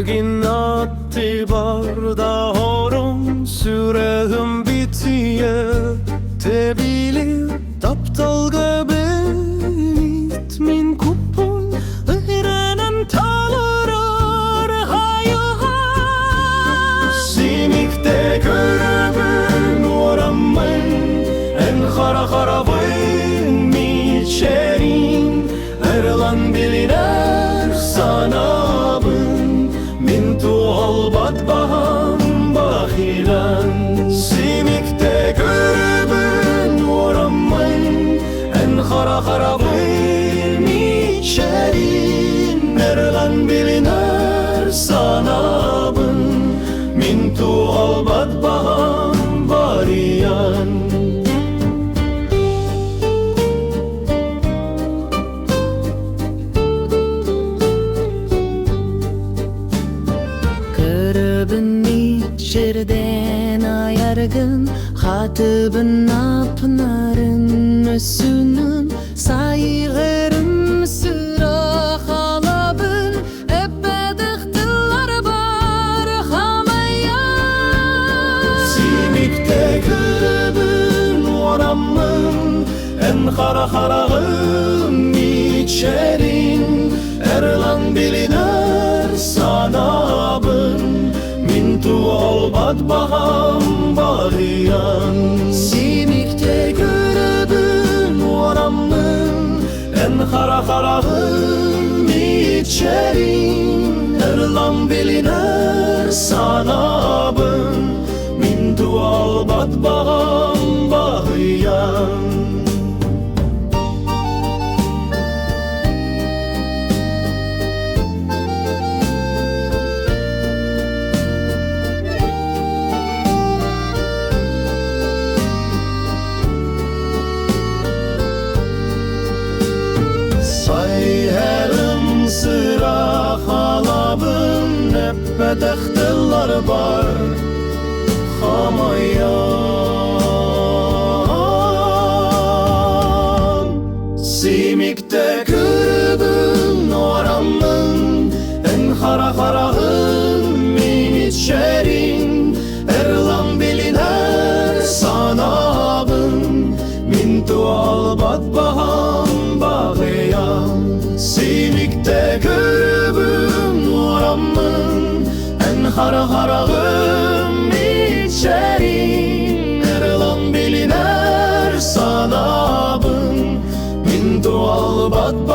Sevgin attı barda horon Sürehim bitiye te bilir Taptalga benit min kupol Öğrenen talarar hayıha Simikte görümün oramın En kara kara vın mi çerin Erlan biliner sanabın Min tuğal badbaham bahilan Simikte görümün oramın En kara kara vın mi çerin Erlan biliner sanabın Min tuğal badbaham variyan Şerden ayargın Hatıbın apnarın Üsünün Saygırım sıra halabın Ebedik bar hamaya Simikte gülübün oramın En kara karağım içerin Erlan biliner sanabın Tuğal badbaham bağıyan Simikte görübün oramın En kara karağım içerin Erlan biliner sanabın Min tuğal badbaham bağıyan Sıra halabın Ebbedek dıllar var Hamayan Simikte gürübün oramın En kara karağın min içerin Erlan biliner sanabın Min tuğal badbaham bağıyan Simikte görübün oramın En kara karağım içerin Erlan biliner sanabın Min tuğal badbaham